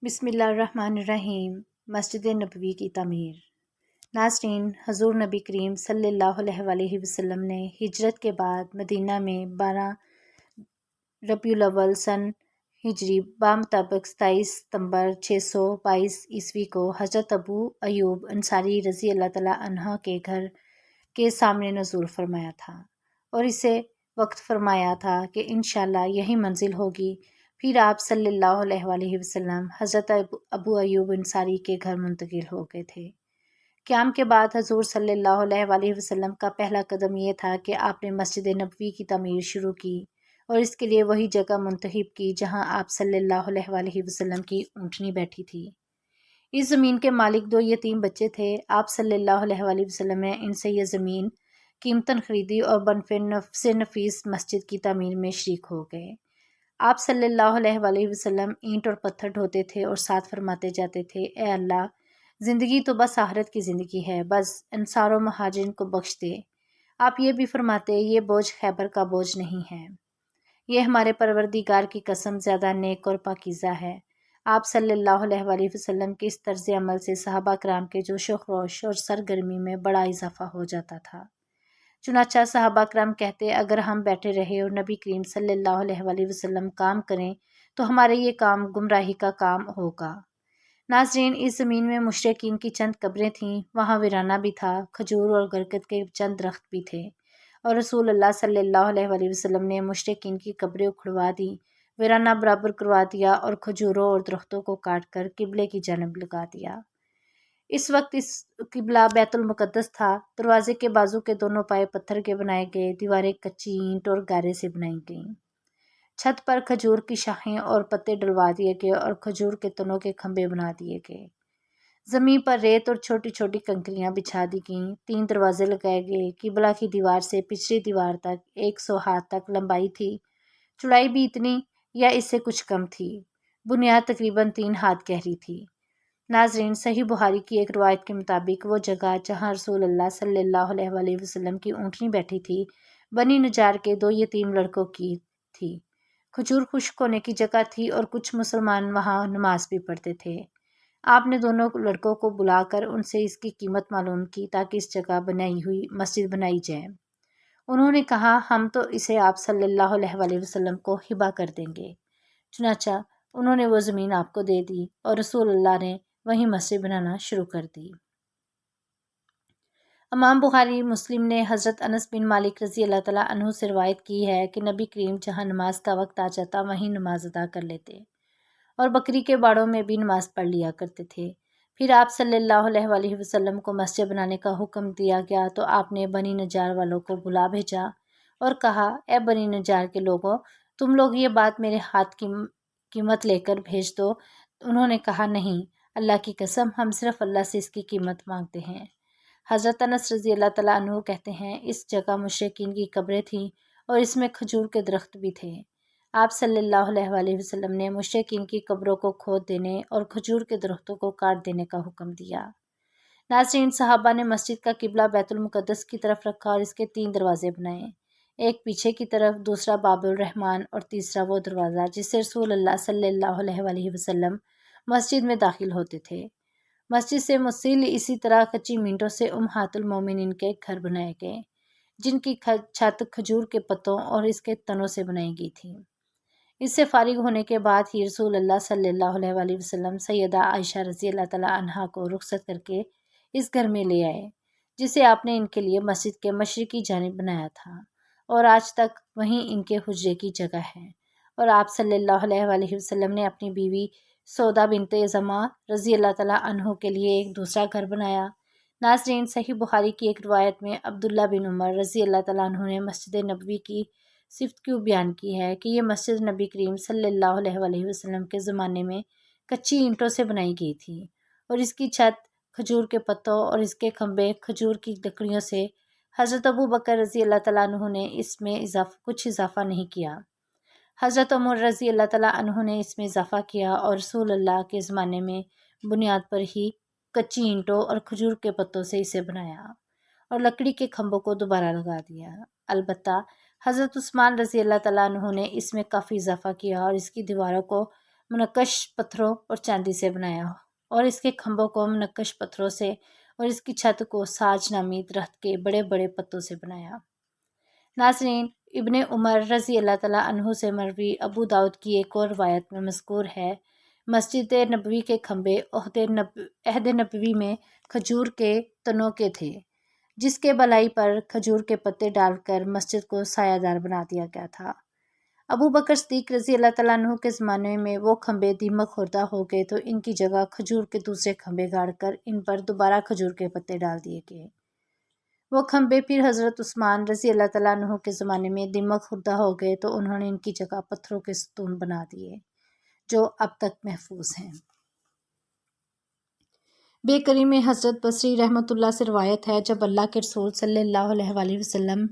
بسم اللہ الرحمن الرحیم۔ مسجد نبوی کی تعمیر۔ ناظرین، حضور نبی کریم صلی اللہ علیہ وآلہ وسلم نے ہجرت کے بعد مدینہ میں 12 ربیع الاول سن ہجری بمطابق 27 ستمبر 622 عیسوی کو حضرت ابو ایوب انصاری رضی اللہ تعالیٰ عنہ کے گھر کے سامنے نزول فرمایا تھا اور اسے وقت فرمایا تھا کہ انشاءاللہ یہی منزل ہوگی۔ پھر آپ صلی اللہ علیہ وآلہ وسلم حضرت ابو ایوب انصاری کے گھر منتقل ہو گئے تھے۔ قیام کے بعد حضور صلی اللہ علیہ وآلہ وسلم کا پہلا قدم یہ تھا کہ آپ نے مسجد نبوی کی تعمیر شروع کی اور اس کے لیے وہی جگہ منتخب کی جہاں آپ صلی اللہ علیہ وآلہ وسلم کی اونٹنی بیٹھی تھی۔ اس زمین کے مالک 2 یتیم بچے تھے۔ آپ صلی اللہ علیہ وآلہ وسلم نے ان سے یہ زمین قیمتاً خریدی اور بنفع نفس نفیس مسجد کی تعمیر میں شریک ہو گئے۔ آپ صلی اللہ علیہ وآلہ وسلم اینٹ اور پتھر ڈھوتے تھے اور ساتھ فرماتے جاتے تھے، اے اللہ، زندگی تو بس آخرت کی زندگی ہے، بس انصار و مہاجرین کو بخش دے۔ آپ یہ بھی فرماتے، یہ بوجھ خیبر کا بوجھ نہیں ہے، یہ ہمارے پروردگار کی قسم زیادہ نیک اور پاکیزہ ہے۔ آپ صلی اللہ علیہ وآلہ وسلم کے اس طرز عمل سے صحابہ کرام کے جوش و خروش اور سرگرمی میں بڑا اضافہ ہو جاتا تھا۔ چنانچہ صحابہ کرام کہتے، اگر ہم بیٹھے رہے اور نبی کریم صلی اللہ علیہ وآلہ وسلم کام کریں تو ہمارے یہ کام گمراہی کا کام ہوگا۔ ناظرین، اس زمین میں مشرکین کی چند قبریں تھیں، وہاں ویرانہ بھی تھا، کھجور اور برگد کے چند درخت بھی تھے، اور رسول اللہ صلی اللہ علیہ وآلہ وسلم نے مشرکین کی قبریں اکھڑوا دی، ویرانہ برابر کروا دیا اور کھجوروں اور درختوں کو کاٹ کر قبلے کی جانب لگا دیا۔ اس وقت اس قبلہ بیت المقدس تھا۔ دروازے کے بازو کے دونوں پائے پتھر کے بنائے گئے، دیواریں کچی اینٹ اور گارے سے بنائی گئیں۔ چھت پر کھجور کی شاخیں اور پتے ڈلوا دیے گئے اور کھجور کے تنوں کے کھمبے بنا دیے گئے۔ زمین پر ریت اور چھوٹی چھوٹی کنکریاں بچھا دی گئیں۔ 3 دروازے لگائے گئے۔ قبلہ کی دیوار سے پچھلی دیوار تک 100 ہاتھ تک لمبائی تھی، چوڑائی بھی اتنی یا اس سے کچھ کم تھی۔ بنیاد تقریباً 3 ہاتھ گہری تھی۔ ناظرین، صحیح بخاری کی ایک روایت کے مطابق وہ جگہ جہاں رسول اللہ صلی اللہ علیہ وآلہ وسلم کی اونٹنی بیٹھی تھی بنی نجار کے 2 یتیم لڑکوں کی تھی۔ کھجور خشک ہونے کی جگہ تھی اور کچھ مسلمان وہاں نماز بھی پڑھتے تھے۔ آپ نے دونوں لڑکوں کو بلا کر ان سے اس کی قیمت معلوم کی تاکہ اس جگہ بنائی ہوئی مسجد بنائی جائے۔ انہوں نے کہا، ہم تو اسے آپ صلی اللہ علیہ وآلہ وسلم کو ہبہ کر دیں گے۔ چنانچہ انہوں نے وہ زمین آپ کو دے دی اور رسول اللہ نے وہیں مسجد بنانا شروع کر دی۔ امام بخاری مسلم نے حضرت انس بن مالک رضی اللہ تعالیٰ عنہ سے روایت کی ہے کہ نبی کریم جہاں نماز کا وقت آ جاتا وہیں نماز ادا کر لیتے اور بکری کے باڑوں میں بھی نماز پڑھ لیا کرتے تھے۔ پھر آپ صلی اللہ علیہ وآلہ وسلم کو مسجد بنانے کا حکم دیا گیا تو آپ نے بنی نجار والوں کو بلا بھیجا اور کہا، اے بنی نجار کے لوگوں، تم لوگ یہ بات میرے ہاتھ کی قیمت لے کر بھیج دو۔ انہوں نے کہا، نہیں، اللہ کی قسم، ہم صرف اللہ سے اس کی قیمت مانگتے ہیں۔ حضرت انس رضی اللہ تعالیٰ عنہ کہتے ہیں، اس جگہ مشرکین کی قبریں تھیں اور اس میں کھجور کے درخت بھی تھے۔ آپ صلی اللہ علیہ وآلہ وسلم نے مشرکین کی قبروں کو کھود دینے اور کھجور کے درختوں کو کاٹ دینے کا حکم دیا۔ ناظرین، صحابہ نے مسجد کا قبلہ بیت المقدس کی طرف رکھا اور اس کے 3 دروازے بنائے، ایک پیچھے کی طرف، دوسرا باب الرحمن اور تیسرا وہ دروازہ جس سے رسول اللہ صلی اللہ علیہ وآلہ وسلم مسجد میں داخل ہوتے تھے۔ مسجد سے متصل اسی طرح کچی مینٹوں سے امہات المومنین کے گھر بنائے گئے جن کی چھت کھجور کے پتوں اور اس کے تنوں سے بنائی گئی تھی۔ اس سے فارغ ہونے کے بعد ہی رسول اللہ صلی اللہ علیہ وآلہ وسلم سیدہ عائشہ رضی اللہ تعالیٰ عنہا کو رخصت کر کے اس گھر میں لے آئے جسے آپ نے ان کے لیے مسجد کے مشرقی جانب بنایا تھا اور آج تک وہیں ان کے حجرے کی جگہ ہے۔ اور آپ صلی اللہ علیہ وآلہ وسلم نے اپنی بیوی سودا بنت زمعہ رضی اللہ تعالیٰ عنہ کے لیے ایک دوسرا گھر بنایا۔ ناظرین، صحیح بخاری کی ایک روایت میں عبداللہ بن عمر رضی اللہ تعالیٰ عنہ نے مسجد نبوی کی صفت کیوں بیان کی ہے کہ یہ مسجد نبی کریم صلی اللہ علیہ وآلہ وسلم کے زمانے میں کچی اینٹوں سے بنائی گئی تھی اور اس کی چھت کھجور کے پتوں اور اس کے کھمبے کھجور کی لکڑیوں سے۔ حضرت ابو بکر رضی اللہ تعالیٰ عنہ نے اس میں کچھ اضافہ نہیں کیا۔ حضرت عمر رضی اللہ تعالیٰ عنہ نے اس میں اضافہ کیا اور رسول اللہ کے زمانے میں بنیاد پر ہی کچی اینٹوں اور کھجور کے پتوں سے اسے بنایا اور لکڑی کے کھمبوں کو دوبارہ لگا دیا۔ البتہ حضرت عثمان رضی اللہ تعالیٰ عنہ نے اس میں کافی اضافہ کیا اور اس کی دیواروں کو منقش پتھروں اور چاندی سے بنایا اور اس کے کھمبوں کو منقش پتھروں سے اور اس کی چھت کو ساج نامی درخت کے بڑے بڑے پتوں سے بنایا۔ ناظرین، ابن عمر رضی اللہ تعالیٰ عنہ سے مروی ابو داؤد کی ایک اور روایت میں مذکور ہے، مسجد نبوی کے کھمبے عہد نبوی میں کھجور کے تنوں کے تھے، جس کے بلائی پر کھجور کے پتے ڈال کر مسجد کو سایہ دار بنا دیا گیا تھا۔ ابو بکر صدیق رضی اللہ تعالیٰ عنہ کے زمانے میں وہ کھمبے دیمک خوردہ ہو گئے تو ان کی جگہ کھجور کے دوسرے کھمبے گاڑ کر ان پر دوبارہ کھجور کے پتے ڈال دیے گئے۔ وہ کھمبے پھر حضرت عثمان رضی اللہ تعالیٰ عنہ کے زمانے میں دیمک خوردہ ہو گئے تو انہوں نے ان کی جگہ پتھروں کے ستون بنا دیے، جو اب تک محفوظ ہیں۔ بے کری میں حضرت بصری رحمۃ اللہ سے روایت ہے، جب اللہ کے رسول صلی اللہ علیہ وآلہ وسلم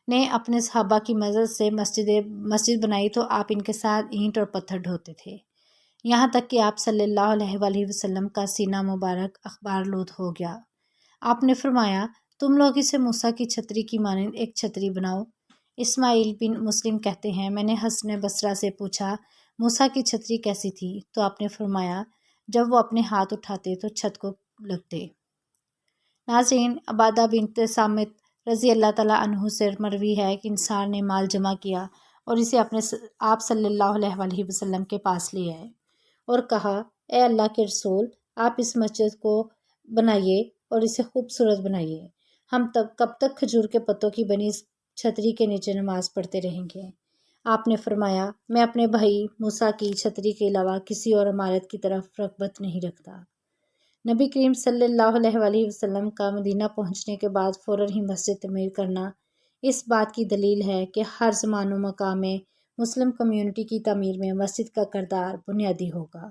نے اپنے صحابہ کی مدد سے مسجد بنائی تو آپ ان کے ساتھ اینٹ اور پتھر ڈھوتے تھے، یہاں تک کہ آپ صلی اللہ علیہ وآلہ وسلم کا سینہ مبارک اخبار لود ہو گیا۔ آپ نے فرمایا، تم لوگ اسے موسیٰ کی چھتری کی مانند ایک چھتری بناؤ۔ اسماعیل بن مسلم کہتے ہیں، میں نے حسن بصرہ سے پوچھا، موسیٰ کی چھتری کیسی تھی؟ تو آپ نے فرمایا، جب وہ اپنے ہاتھ اٹھاتے تو چھت کو لگتے۔ ناظرین، عبادہ بنت صامت رضی اللہ تعالیٰ عنہ سے مروی ہے کہ انسان نے مال جمع کیا اور اسے آپ صلی اللہ علیہ وآلہ وسلم کے پاس لے آئے اور کہا، اے اللہ کے رسول، آپ اس مسجد کو بنائیے اور اسے خوبصورت بنائیے، ہم کب تک کھجور کے پتوں کی بنی اس چھتری کے نیچے نماز پڑھتے رہیں گے؟ آپ نے فرمایا، میں اپنے بھائی موسیٰ کی چھتری کے علاوہ کسی اور عمارت کی طرف رغبت نہیں رکھتا۔ نبی کریم صلی اللہ علیہ وآلہ وسلم کا مدینہ پہنچنے کے بعد فوراً ہی مسجد تعمیر کرنا اس بات کی دلیل ہے کہ ہر زمان و مقام میں مسلم کمیونٹی کی تعمیر میں مسجد کا کردار بنیادی ہوگا۔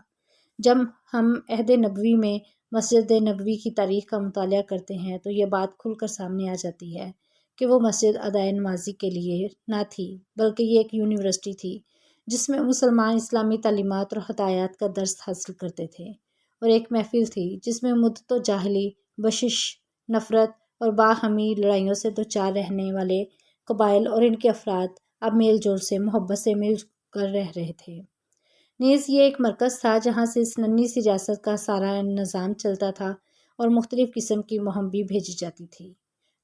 جب ہم عہد نبوی میں مسجد نبوی کی تاریخ کا مطالعہ کرتے ہیں تو یہ بات کھل کر سامنے آ جاتی ہے کہ وہ مسجد ادائے نمازی کے لیے نہ تھی، بلکہ یہ ایک یونیورسٹی تھی جس میں مسلمان اسلامی تعلیمات اور ہدایات کا درس حاصل کرتے تھے، اور ایک محفل تھی جس میں مدت جاہلی، بشش، نفرت اور باہمی لڑائیوں سے دوچار رہنے والے قبائل اور ان کے افراد اب میل جول سے محبت سے مل کر رہ رہے تھے۔ نیز یہ ایک مرکز تھا جہاں سے اس ننھی سی ریاست کا سارا نظام چلتا تھا اور مختلف قسم کی مہم بھی بھیجی جاتی تھی۔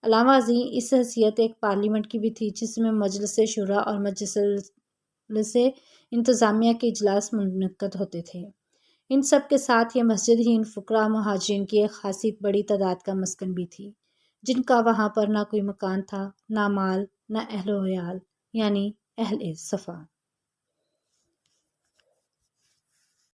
علاوہ ازیں اس حیثیت ایک پارلیمنٹ کی بھی تھی جس میں مجلس شورا اور مجلس انتظامیہ کے اجلاس منعقد ہوتے تھے۔ ان سب کے ساتھ یہ مسجد ہی ان فقراء مہاجرین کی ایک خاصی بڑی تعداد کا مسکن بھی تھی، جن کا وہاں پر نہ کوئی مکان تھا، نہ مال، نہ اہل و عیال، یعنی اہل صفا۔